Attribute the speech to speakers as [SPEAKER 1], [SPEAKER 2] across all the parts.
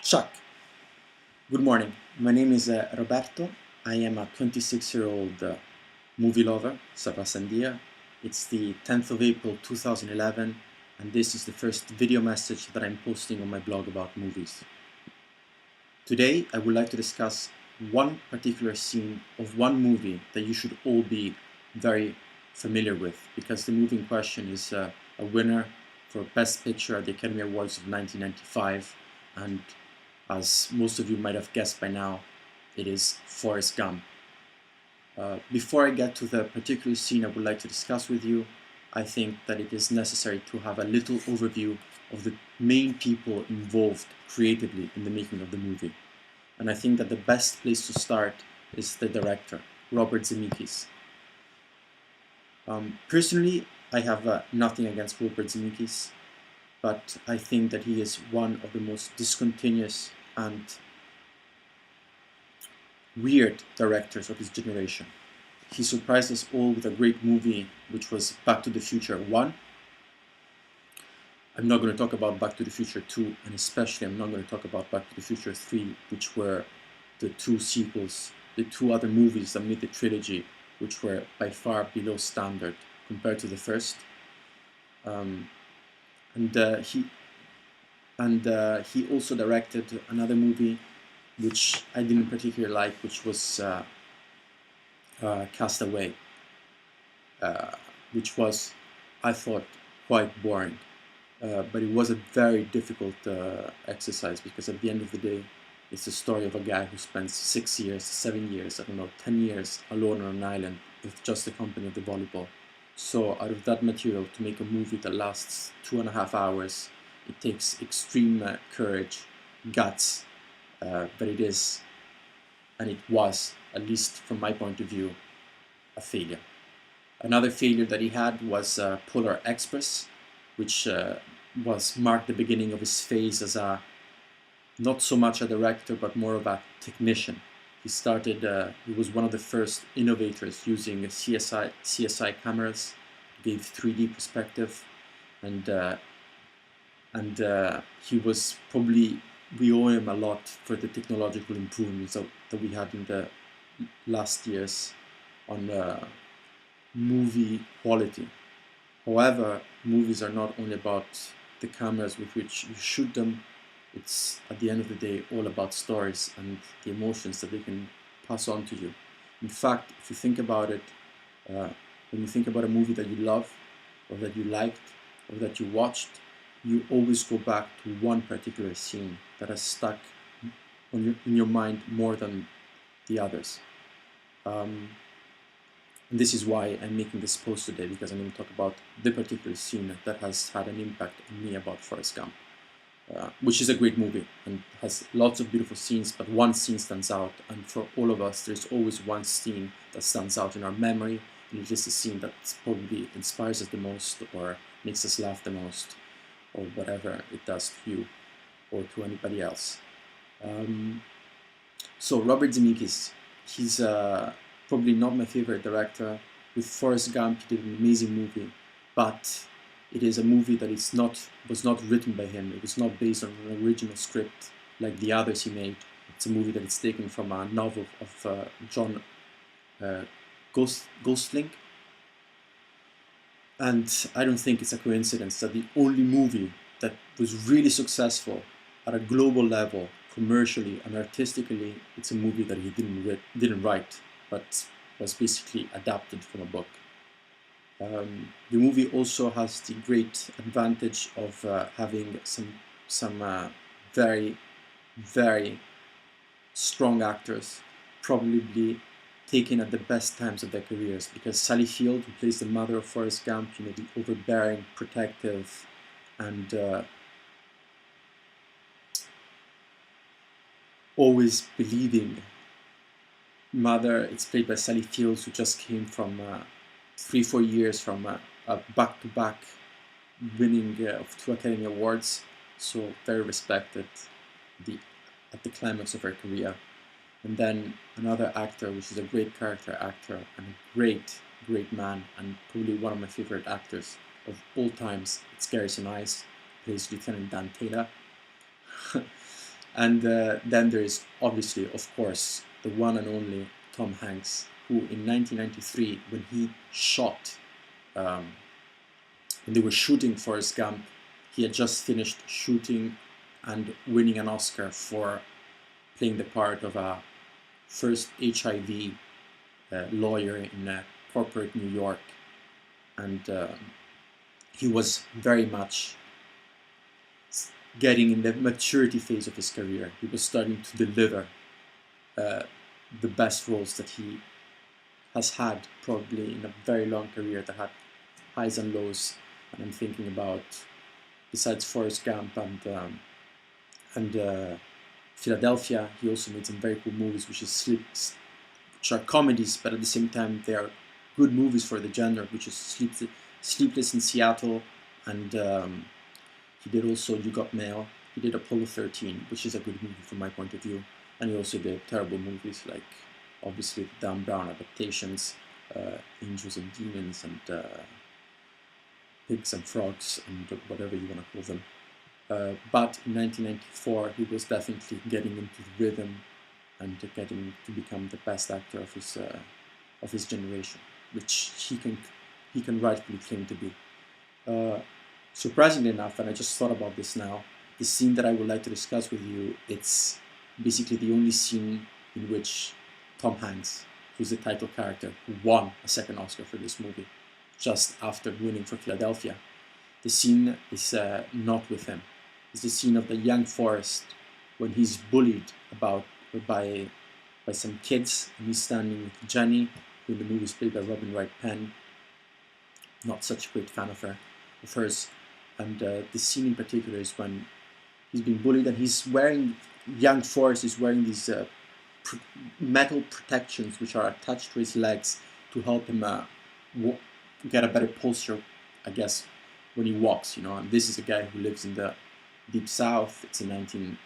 [SPEAKER 1] Chuck, good morning. My name is Roberto. I am a 26-year-old movie lover, Savasandia. It's the 10th of April 2011, and this is the first video message that I'm posting on my blog about movies. Today, I would like to discuss one particular scene of one movie that you should all be very familiar with, because the movie in question is a winner for Best Picture at the Academy Awards of 1995, and as most of you might have guessed by now, it is Forrest Gump. Before I get to the particular scene I would like to discuss with you, I think that it is necessary to have a little overview of the main people involved creatively in the making of the movie. And I think that the best place to start is the director, Robert Zemeckis. Personally, I have nothing against Robert Zemeckis, but I think that he is one of the most discontinuous and weird directors of his generation. He surprised us all with a great movie, which was Back to the Future 1. I'm not going to talk about Back to the Future 2, and especially I'm not going to talk about Back to the Future 3, which were the two sequels, the two other movies that made the trilogy, which were by far below standard compared to the first. He also directed another movie which I didn't particularly like, which was Castaway, which was, I thought, quite boring. But it was a very difficult exercise, because at the end of the day, it's the story of a guy who spends 6 years, 7 years, I don't know, 10 years alone on an island with just the company of the volleyball. So out of that material, to make a movie that lasts 2.5 hours, it takes extreme courage, guts, but it is, and it was, at least from my point of view, a failure. Another failure that he had was Polar Express, which was marked the beginning of his phase as a, not so much a director, but more of a technician. He was one of the first innovators using CSI cameras, gave 3D perspective, and he was probably, we owe him a lot for the technological improvements that we had in the last years on movie quality. However, movies are not only about the cameras with which you shoot them, it's at the end of the day all about stories and the emotions that they can pass on to you. In fact, if you think about it, when you think about a movie that you love, or that you liked, or that you watched, you always go back to one particular scene that has stuck in your mind more than the others. And this is why I'm making this post today, because I'm going to talk about the particular scene that has had an impact on me about Forrest Gump, which is a great movie and has lots of beautiful scenes, but one scene stands out, and for all of us, there's always one scene that stands out in our memory, and it is the scene that probably inspires us the most, or makes us laugh the most, or whatever it does to you or to anybody else. So Robert Zemeckis, he's probably not my favorite director. With Forrest Gump, he did an amazing movie, but it is a movie that was not written by him. It was not based on an original script like the others he made. It's a movie that is taken from a novel of John Gosling. And I don't think it's a coincidence that the only movie that was really successful at a global level, commercially and artistically, it's a movie that he didn't write, but was basically adapted from a book. The movie also has the great advantage of having some very, very strong actors, probably taken at the best times of their careers, because Sally Field, who plays the mother of Forrest Gump, the overbearing, protective, and always believing mother, it's played by Sally Field, who just came from 3-4 years from a back-to-back winning of 2 Academy Awards, so very respected at the climax of her career. And then another actor, which is a great character actor and a great, great man, and probably one of my favorite actors of all times, it's Garrison Ice, plays Lieutenant Dan Taylor. And then there is obviously, of course, the one and only Tom Hanks, who in 1993, when he shot, when they were shooting Forrest Gump, he had just finished shooting and winning an Oscar for playing the part of a first HIV lawyer in corporate New York. And he was very much getting in the maturity phase of his career. He was starting to deliver the best roles that he has had probably in a very long career, that had highs and lows. And I'm thinking about, besides Forrest Gump and Philadelphia, he also made some very cool movies, which are comedies, but at the same time they are good movies for the genre, which is Sleepless in Seattle, and he did also You Got Mail. He did Apollo 13, which is a good movie from my point of view, and he also did terrible movies like, obviously, the Dan Brown adaptations, Angels and Demons, and Pigs and Frogs, and whatever you want to call them. But in 1994, he was definitely getting into the rhythm and getting to become the best actor of his generation, which he can rightfully claim to be. Surprisingly enough, and I just thought about this now, the scene that I would like to discuss with you, it's basically the only scene in which Tom Hanks, who's the title character, who won a second Oscar for this movie, just after winning for Philadelphia. The scene is not with him. It's the scene of the young Forrest when he's bullied by some kids, and he's standing with Jenny, who in the movie is played by Robin Wright Penn. Not such a great fan of hers. And the scene in particular is when he's being bullied, and young Forrest is wearing these metal protections which are attached to his legs to help him get a better posture, I guess, when he walks, And this is a guy who lives in the Deep South. It's in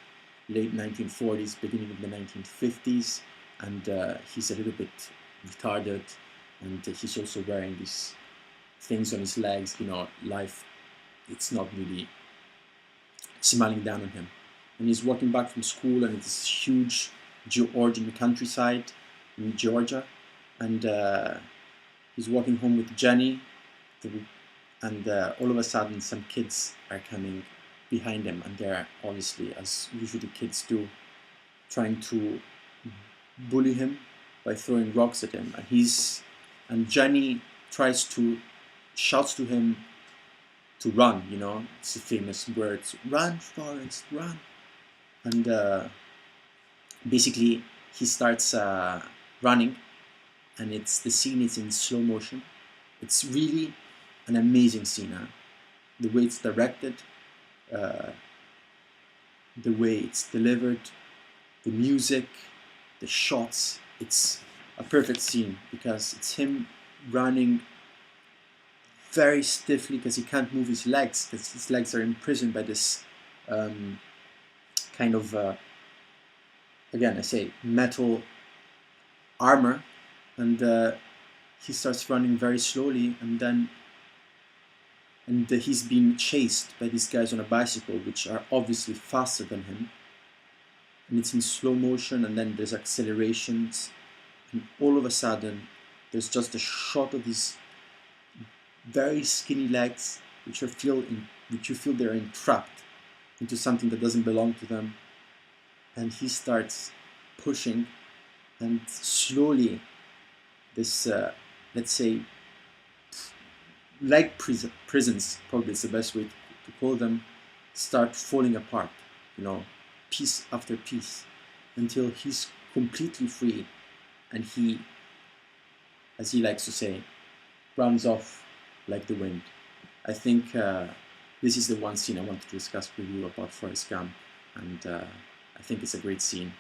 [SPEAKER 1] late 1940s, beginning of the 1950s, and he's a little bit retarded, and he's also wearing these things on his legs. Life, it's not really smiling down on him. And he's walking back from school, and it's this huge Georgian countryside in Georgia, and he's walking home with Jenny, and all of a sudden some kids are coming behind him, and they're obviously, as usually kids do, trying to bully him by throwing rocks at him, and Jenny shouts to him to run. It's the famous words, "Run, Forrest, run," and basically he starts running, and the scene is in slow motion. It's really an amazing scene. The way it's directed, the way it's delivered, the music, the shots. It's a perfect scene because it's him running very stiffly because he can't move his legs, because his legs are imprisoned by this kind of, again, I say, metal armor, and he starts running very slowly, and he's being chased by these guys on a bicycle, which are obviously faster than him, and it's in slow motion, and then there's accelerations, and all of a sudden there's just a shot of these very skinny legs, which you feel they're entrapped into something that doesn't belong to them, and he starts pushing, and slowly this, let's say, like prisons, probably is the best way to call them, start falling apart, piece after piece, until he's completely free, and he, as he likes to say, runs off like the wind. I think this is the one scene I wanted to discuss with you about Forrest Gump, and I think it's a great scene,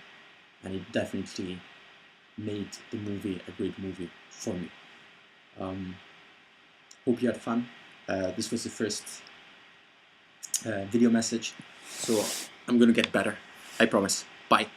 [SPEAKER 1] and it definitely made the movie a great movie for me. Hope you had fun. This was the first video message, so I'm gonna get better. I promise. Bye.